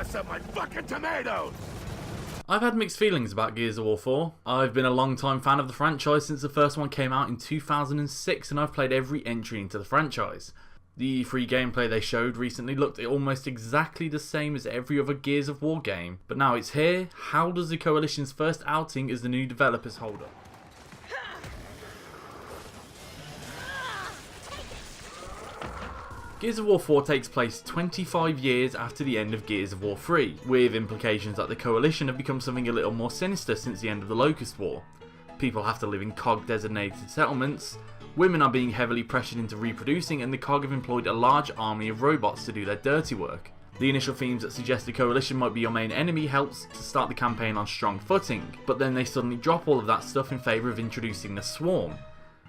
mess up my fucking tomatoes! I've had mixed feelings about Gears of War 4. I've been a long-time fan of the franchise since the first one came out in 2006, and I've played every entry into the franchise. The E3 gameplay they showed recently looked almost exactly the same as every other Gears of War game, but now it's here. How does the Coalition's first outing as the new developers hold up? Gears of War 4 takes place 25 years after the end of Gears of War 3, with implications that the Coalition have become something a little more sinister since the end of the Locust War. People have to live in COG-designated settlements, women are being heavily pressured into reproducing, and the COG have employed a large army of robots to do their dirty work. The initial themes that suggest the Coalition might be your main enemy helps to start the campaign on strong footing, but then they suddenly drop all of that stuff in favour of introducing the Swarm,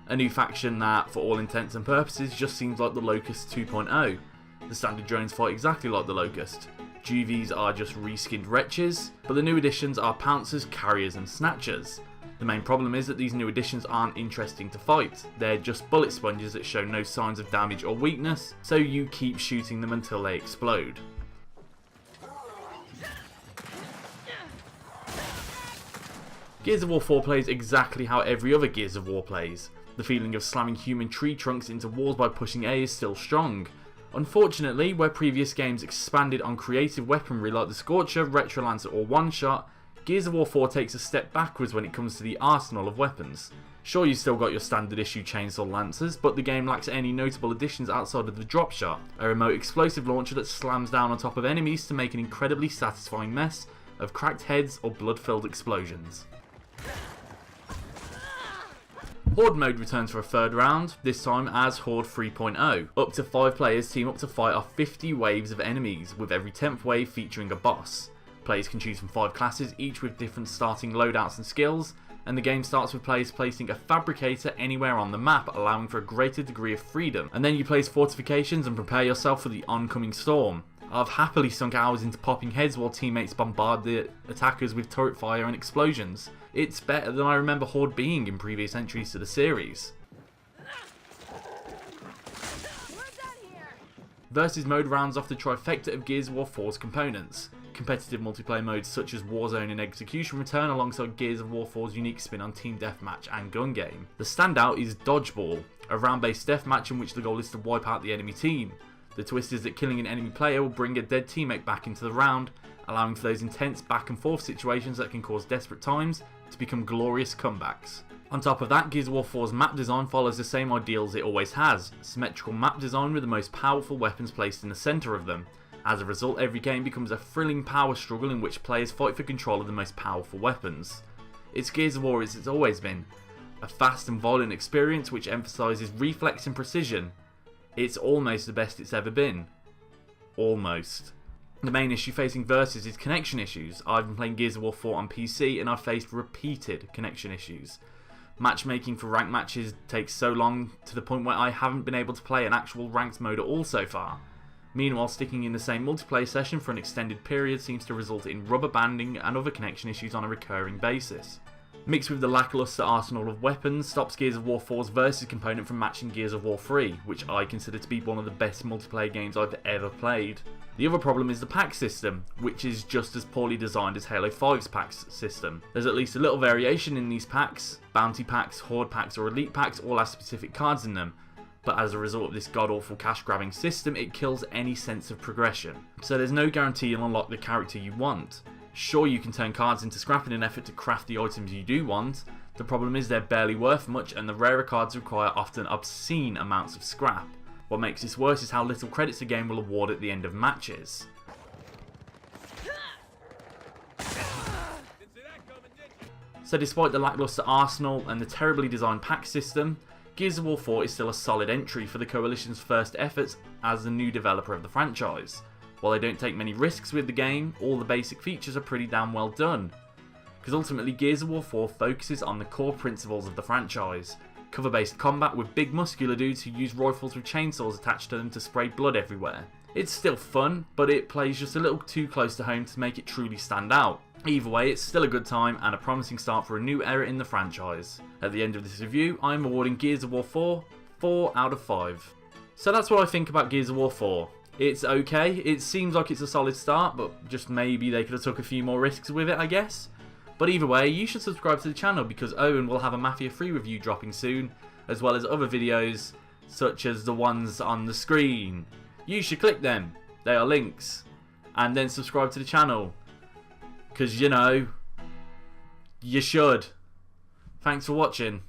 a new faction that, for all intents and purposes, just seems like the Locust 2.0. The standard drones fight exactly like the Locust. Juvies are just reskinned wretches, but the new additions are pouncers, carriers and snatchers. The main problem is that these new additions aren't interesting to fight, they're just bullet sponges that show no signs of damage or weakness, so you keep shooting them until they explode. Gears of War 4 plays exactly how every other Gears of War plays. The feeling of slamming human tree trunks into walls by pushing A is still strong. Unfortunately, where previous games expanded on creative weaponry like the Scorcher, Retro Lancer or One Shot, Gears of War 4 takes a step backwards when it comes to the arsenal of weapons. Sure, you've still got your standard issue chainsaw lancers, but the game lacks any notable additions outside of the drop shot, a remote explosive launcher that slams down on top of enemies to make an incredibly satisfying mess of cracked heads or blood-filled explosions. Horde mode returns for a third round, this time as Horde 3.0. Up to 5 players team up to fight off 50 waves of enemies, with every 10th wave featuring a boss. Players can choose from 5 classes, each with different starting loadouts and skills, and the game starts with players placing a fabricator anywhere on the map, allowing for a greater degree of freedom. And then you place fortifications and prepare yourself for the oncoming storm. I've happily sunk hours into popping heads while teammates bombard the attackers with turret fire and explosions. It's better than I remember Horde being in previous entries to the series. Versus mode rounds off the trifecta of Gears of War 4's components. Competitive multiplayer modes such as Warzone and Execution return alongside Gears of War 4's unique spin on team deathmatch and gun game. The standout is Dodgeball, a round-based deathmatch in which the goal is to wipe out the enemy team. The twist is that killing an enemy player will bring a dead teammate back into the round, allowing for those intense back and forth situations that can cause desperate times to become glorious comebacks. On top of that, Gears of War 4's map design follows the same ideals it always has, symmetrical map design with the most powerful weapons placed in the centre of them. As a result, every game becomes a thrilling power struggle in which players fight for control of the most powerful weapons. It's Gears of War as it's always been, a fast and violent experience which emphasises reflex and precision. It's almost the best it's ever been. Almost. The main issue facing Versus is connection issues. I've been playing Gears of War 4 on PC and I've faced repeated connection issues. Matchmaking for ranked matches takes so long to the point where I haven't been able to play an actual ranked mode at all so far. Meanwhile, sticking in the same multiplayer session for an extended period seems to result in rubber banding and other connection issues on a recurring basis. Mixed with the lackluster arsenal of weapons, stops Gears of War 4's Versus component from matching Gears of War 3, which I consider to be one of the best multiplayer games I've ever played. The other problem is the pack system, which is just as poorly designed as Halo 5's packs system. There's at least a little variation in these packs. Bounty packs, Horde packs or Elite packs all have specific cards in them, but as a result of this god-awful cash-grabbing system, it kills any sense of progression. So there's no guarantee you'll unlock the character you want. Sure, you can turn cards into scrap in an effort to craft the items you do want. The problem is they're barely worth much and the rarer cards require often obscene amounts of scrap. What makes this worse is how little credits the game will award at the end of matches. So despite the lackluster arsenal and the terribly designed pack system, Gears of War 4 is still a solid entry for the Coalition's first efforts as the new developer of the franchise. While they don't take many risks with the game, all the basic features are pretty damn well done. Because ultimately Gears of War 4 focuses on the core principles of the franchise. Cover-based combat with big muscular dudes who use rifles with chainsaws attached to them to spray blood everywhere. It's still fun, but it plays just a little too close to home to make it truly stand out. Either way, it's still a good time and a promising start for a new era in the franchise. At the end of this review, I am awarding Gears of War 4 4 out of 5. So that's what I think about Gears of War 4. It's okay. It seems like it's a solid start, but just maybe they could have took a few more risks with it, I guess. But either way, you should subscribe to the channel because Owen will have a Mafia 3 review dropping soon, as well as other videos such as the ones on the screen. You should click them. They are links. And then subscribe to the channel. Because, you know, you should. Thanks for watching.